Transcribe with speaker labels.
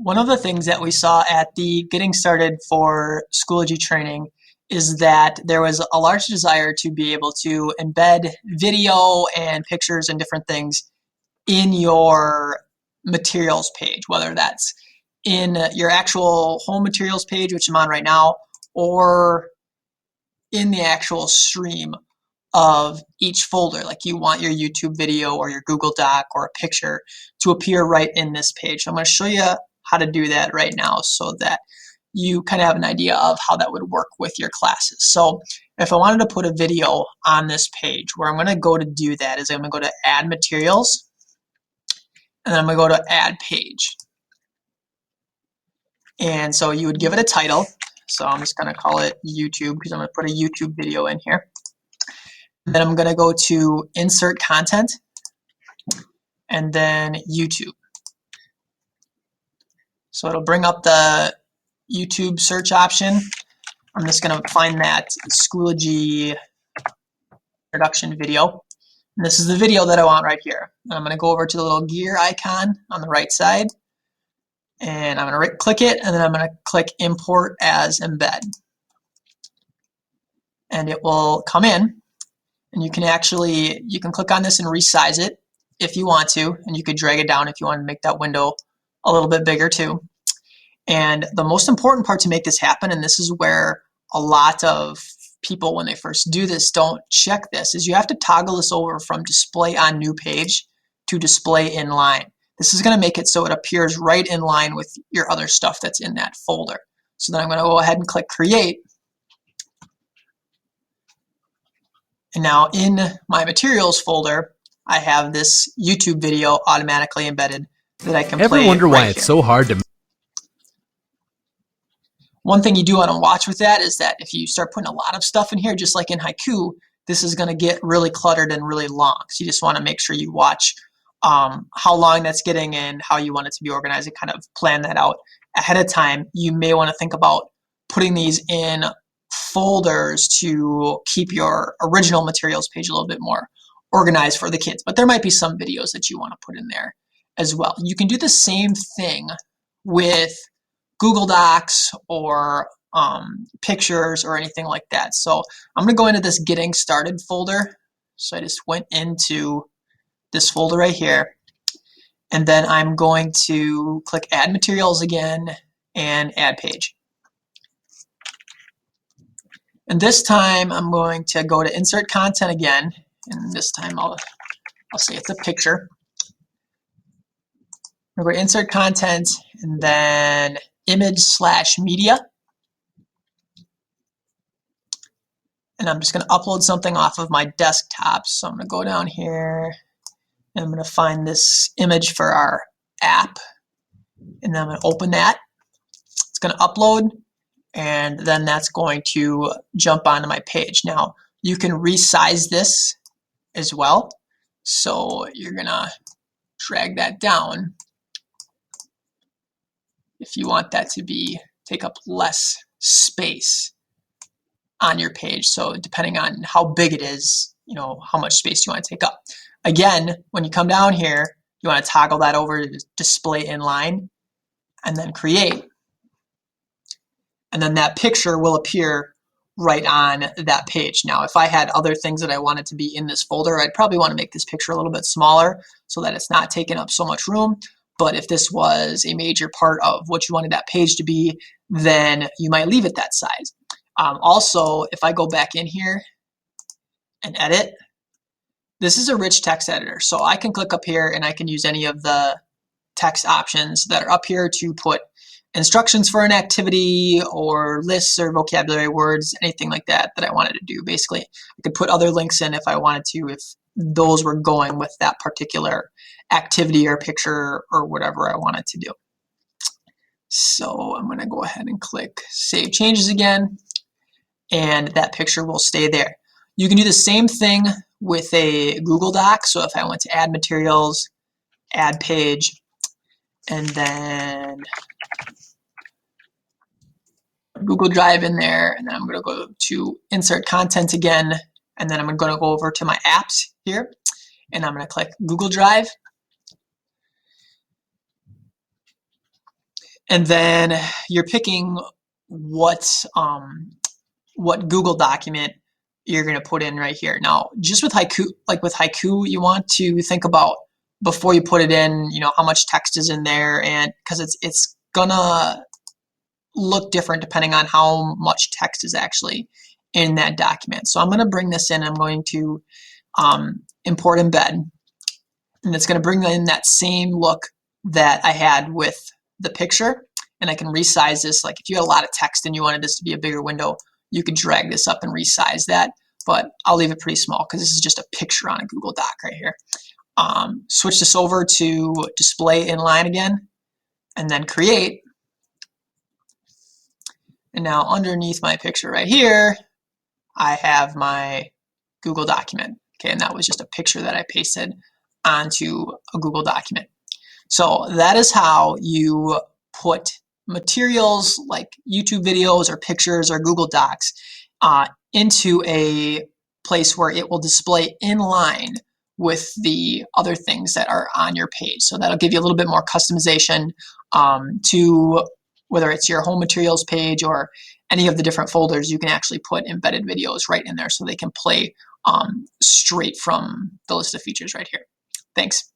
Speaker 1: One of the things that we saw at the Getting Started for Schoology training is that there was a large desire to be able to embed video and pictures and different things in your materials page, whether that's in your actual home materials page, which I'm on right now, or in the actual stream of each folder. Like you want your YouTube video or your Google Doc or a picture to appear right in this page. So I'm going to show you how to do that right now so that you kind of have an idea of how that would work with your classes. So if I wanted to put a video on this page, where I'm going to go to do that is I'm going to go to Add Materials, and then I'm going to go to Add Page. And so you would give it a title. So I'm just going to call it YouTube because I'm going to put a YouTube video in here. Then I'm going to go to Insert Content, and then YouTube. So it'll bring up the YouTube search option. I'm just going to find that Schoology introduction video. And this is the video that I want right here. And I'm going to go over to the little gear icon on the right side. And I'm going to right click it, and then I'm going to click Import as Embed. And it will come in. And you can click on this and resize it if you want to, and you could drag it down if you want to make that window a little bit bigger too. And the most important part to make this happen, and this is where a lot of people when they first do this don't check this, is you have to toggle this over from display on new page to display in line. This is going to make it so it appears right in line with your other stuff that's in that folder. So then I'm going to go ahead and click Create. And now in my materials folder, I have this YouTube video automatically embedded that I can play.
Speaker 2: Ever wonder why
Speaker 1: right
Speaker 2: it's
Speaker 1: here.
Speaker 2: so hard to...
Speaker 1: One thing you do want to watch with that is that if you start putting a lot of stuff in here, just like in Haiku, this is going to get really cluttered and really long. So you just want to make sure you watch how long that's getting and how you want it to be organized and kind of plan that out ahead of time. You may want to think about putting these in folders to keep your original materials page a little bit more organized for the kids. But there might be some videos that you want to put in there as well. You can do the same thing with Google Docs or pictures or anything like that. So I'm going to go into this Getting Started folder. So I just went into this folder right here, and then I'm going to click Add Materials again and Add Page. And this time I'm going to go to Insert Content again, and this time I'll say it's a picture. I'm going to Insert Content and then Image/Media. And I'm just going to upload something off of my desktop. So I'm going to go down here and I'm going to find this image for our app. And then I'm going to open that. It's going to upload, and then that's going to jump onto my page. Now, you can resize this as well. So you're going to drag that down if you want that to take up less space on your page. So depending on how big it is, how much space you want to take up. Again, when you come down here, you want to toggle that over to display inline and then create. And then that picture will appear right on that page. Now, if I had other things that I wanted to be in this folder, I'd probably want to make this picture a little bit smaller so that it's not taking up so much room. But if this was a major part of what you wanted that page to be, then you might leave it that size. Also, if I go back in here and edit, this is a rich text editor. So I can click up here and I can use any of the text options that are up here to put instructions for an activity or lists or vocabulary words, anything like that I wanted to do. Basically, I could put other links in if I wanted to, if those were going with that particular activity or picture or whatever I wanted to do. So I'm going to go ahead and click Save Changes again, and that picture will stay there. You can do the same thing with a Google Doc. So if I went to Add Materials, Add Page, and then Google Drive in there, and then I'm going to go to Insert Content again, and then I'm going to go over to my apps here, and I'm going to click Google Drive. And then you're picking what Google document you're going to put in right here. Now, just with Haiku, like with Haiku, you want to think about before you put it in, how much text is in there, and because it's gonna look different depending on how much text is actually in that document. So I'm going to bring this in. I'm going to import embed, and it's going to bring in that same look that I had with the picture. And I can resize this. Like if you had a lot of text and you wanted this to be a bigger window, you could drag this up and resize that. But I'll leave it pretty small because this is just a picture on a Google Doc right here. Switch this over to display inline again, and then create. And now underneath my picture right here, I have my Google document. Okay, and that was just a picture that I pasted onto a Google document. So that is how you put materials like YouTube videos or pictures or Google Docs into a place where it will display in line with the other things that are on your page. So that'll give you a little bit more customization to whether it's your home materials page or any of the different folders. You can actually put embedded videos right in there so they can play straight from the list of features right here. Thanks.